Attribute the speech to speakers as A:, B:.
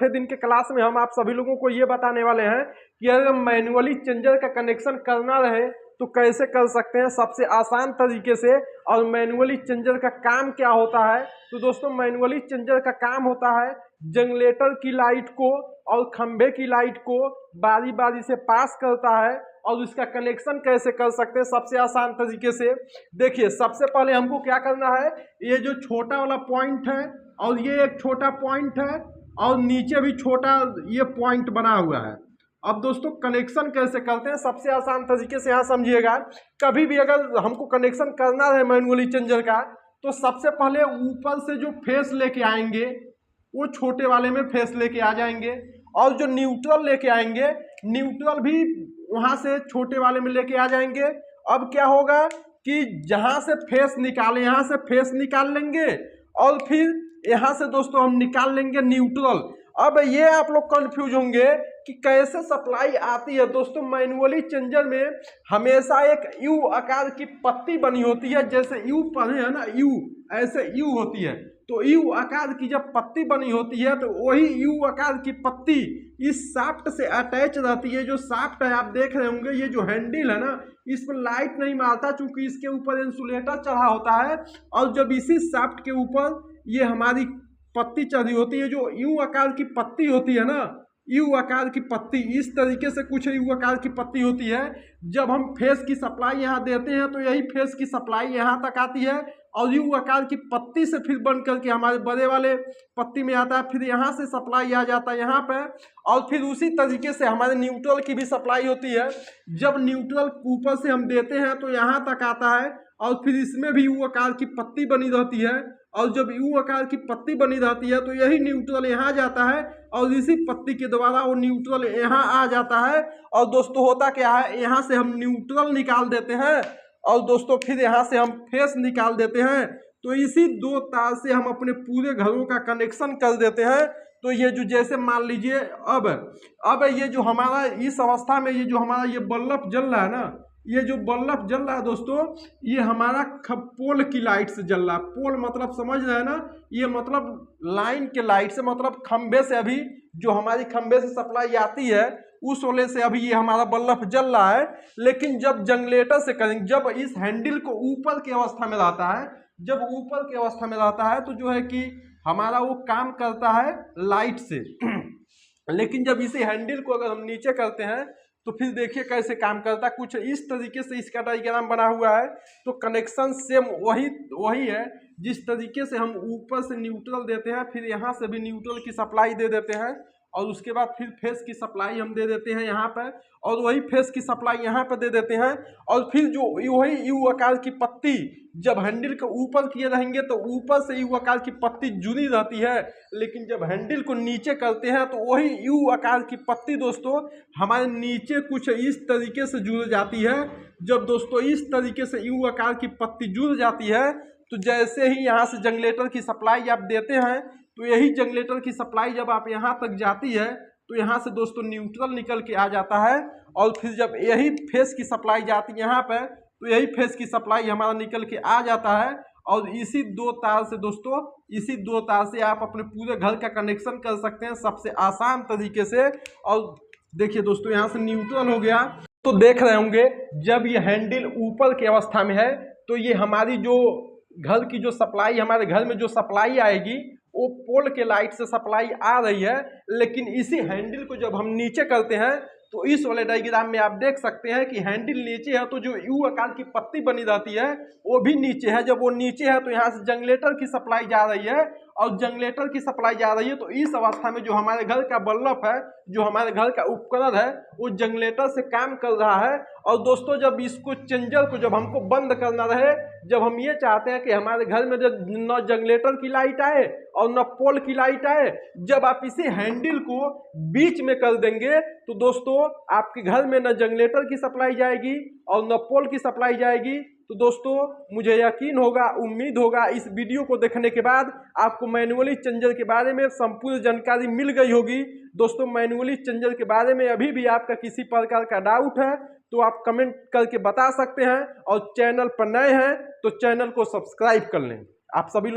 A: छठे दिन के क्लास में हम आप सभी लोगों को ये बताने वाले हैं कि अगर मैनुअली चेंजर का कनेक्शन करना रहे तो कैसे कर सकते हैं सबसे आसान तरीके से। और मैनुअली चेंजर का काम क्या होता है, तो दोस्तों मैनुअली चेंजर का काम होता है जनरेटर की लाइट को और खंभे की लाइट को बारी बारी से पास करता है। और उसका कनेक्शन कैसे कर सकते हैं सबसे आसान तरीके से, देखिए सबसे पहले हमको क्या करना है, ये जो छोटा वाला पॉइंट है और ये एक छोटा पॉइंट है और नीचे भी छोटा ये पॉइंट बना हुआ है। अब दोस्तों कनेक्शन कैसे करते हैं सबसे आसान तरीके से यहाँ समझिएगा। कभी भी अगर हमको कनेक्शन करना है मैनुअली चेंजर का, तो सबसे पहले ऊपर से जो फेस लेके आएंगे वो छोटे वाले में फेस लेके आ जाएंगे, और जो न्यूट्रल लेके आएंगे न्यूट्रल भी वहां से छोटे वाले में लेके आ जाएंगे। अब क्या होगा कि जहां से फेस निकाले यहाँ से फेस निकाल लेंगे और फिर यहाँ से दोस्तों हम निकाल लेंगे न्यूट्रल। अब ये आप लोग कंफ्यूज होंगे कि कैसे सप्लाई आती है। दोस्तों मैनुअली चेंजर में हमेशा एक यू आकार की पत्ती बनी होती है, जैसे यू पढ़े है ना, यू ऐसे यू होती है। तो यू आकार की जब पत्ती बनी होती है तो वही यू आकार की पत्ती इस शाफ्ट से अटैच रहती है। जो शाफ्ट है आप देख रहे होंगे, ये जो हैंडल है ना, इस पर लाइट नहीं मारता चूंकि इसके ऊपर इंसुलेटर चढ़ा होता है। और जब इसी शाफ्ट के ऊपर ये हमारी पत्ती चढ़ी होती है, जो यू आकार की पत्ती होती है ना, यू आकार की पत्ती इस तरीके से कुछ यू आकार की पत्ती होती है। जब हम फेस की सप्लाई यहाँ देते हैं तो यही फेस की सप्लाई यहाँ तक आती है और यू आकार की पत्ती से फिर बन करके हमारे बड़े वाले पत्ती में आता है। फिर यहाँ से सप्लाई आ जाता है यहाँ पे, और फिर उसी तरीके से हमारे न्यूट्रल की भी सप्लाई होती है। जब न्यूट्रल ऊपर से हम देते हैं तो यहाँ तक आता है और फिर इसमें भी यू आकार की पत्ती बनी रहती है। और जब यू आकार की पत्ती बनी रहती है तो यही न्यूट्रल यहाँ जाता है और इसी पत्ती के द्वारा वो न्यूट्रल यहाँ आ जाता है। और दोस्तों होता क्या है, यहाँ से हम न्यूट्रल निकाल देते हैं और दोस्तों फिर यहाँ से हम फेस निकाल देते हैं। तो इसी दो तार से हम अपने पूरे घरों का कनेक्शन कर देते हैं। तो ये जो जैसे मान लीजिए अब ये जो हमारा इस अवस्था में ये जो हमारा ये बल्ब जल रहा है ना, ये जो बल्ब जल रहा है दोस्तों, ये हमारा पोल की लाइट से जल रहा है। पोल मतलब समझ रहे हैं ना, ये मतलब लाइन के लाइट से, मतलब खंबे से अभी जो हमारी खंबे से सप्लाई आती है उस वाले से अभी ये हमारा बल्ब जल रहा है। लेकिन जब जनरेटर से करेंगे, जब इस हैंडल को ऊपर की अवस्था में रहता है, जब ऊपर की अवस्था में रहता है तो जो है कि हमारा वो काम करता है लाइट से। लेकिन जब इसी हैंडल को अगर हम नीचे करते हैं तो फिर देखिए कैसे काम करता है। कुछ इस तरीके से इसका डायग्राम बना हुआ है। तो कनेक्शन सेम वही है, जिस तरीके से हम ऊपर से न्यूट्रल देते हैं, फिर यहाँ से भी न्यूट्रल की सप्लाई दे देते हैं और उसके बाद फिर फेस की सप्लाई हम दे देते हैं यहाँ पर, और वही फेस की सप्लाई यहाँ पर दे देते हैं। और फिर जो वही यू आकार की पत्ती जब हैंडल के ऊपर किए रहेंगे तो ऊपर से यू आकार की पत्ती जुड़ी रहती है। लेकिन जब हैंडल को नीचे करते हैं तो वही यू आकार की पत्ती दोस्तों हमारे नीचे कुछ इस तरीके से जुड़ जाती है। जब दोस्तों इस तरीके से यू आकार की पत्ती जुड़ जाती है तो जैसे ही यहाँ से जनरेटर की सप्लाई आप देते हैं तो यही जनरेटर की सप्लाई जब आप यहाँ तक जाती है तो यहाँ से दोस्तों न्यूट्रल निकल के आ जाता है। और फिर जब यही फेस की सप्लाई जाती है यहाँ पर तो यही फेस की सप्लाई हमारा निकल के आ जाता है। और इसी दो तार से दोस्तों, इसी दो तार से आप अपने पूरे घर का कनेक्शन कर सकते हैं सबसे आसान तरीके से। और देखिए दोस्तों यहाँ से न्यूट्रल हो गया, तो देख रहे होंगे जब ये हैंडल ऊपर की अवस्था में है तो ये हमारी जो घर की जो सप्लाई, हमारे घर में जो सप्लाई आएगी वो पोल के लाइट से सप्लाई आ रही है। लेकिन इसी हैंडल को जब हम नीचे करते हैं तो इस वाले डायग्राम में आप देख सकते हैं कि हैंडल नीचे है तो जो यू आकार की पत्ती बनी रहती है वो भी नीचे है। जब वो नीचे है तो यहाँ से जनरेटर की सप्लाई जा रही है, और जनरेटर की सप्लाई जा रही है तो इस अवस्था में जो हमारे घर का बल्ब है, जो हमारे घर का उपकरण है, वो जनरेटर से काम कर रहा है। और दोस्तों जब इसको चेंजर को जब हमको बंद करना रहे, जब हम ये चाहते हैं कि हमारे घर में न जनरेटर की लाइट आए और न पोल की लाइट आए, जब आप इसी हैंडल को बीच में कर देंगे तो दोस्तों आपके घर में न जनरेटर की सप्लाई जाएगी और न पोल की सप्लाई जाएगी। तो दोस्तों मुझे यकीन होगा, उम्मीद होगा इस वीडियो को देखने के बाद आपको मैनुअली चेंजर के बारे में संपूर्ण जानकारी मिल गई होगी। दोस्तों मैनुअली चेंजर के बारे में अभी भी आपका किसी प्रकार का डाउट है तो आप कमेंट करके बता सकते हैं, और चैनल पर नए हैं तो चैनल को सब्सक्राइब कर लें। आप सभी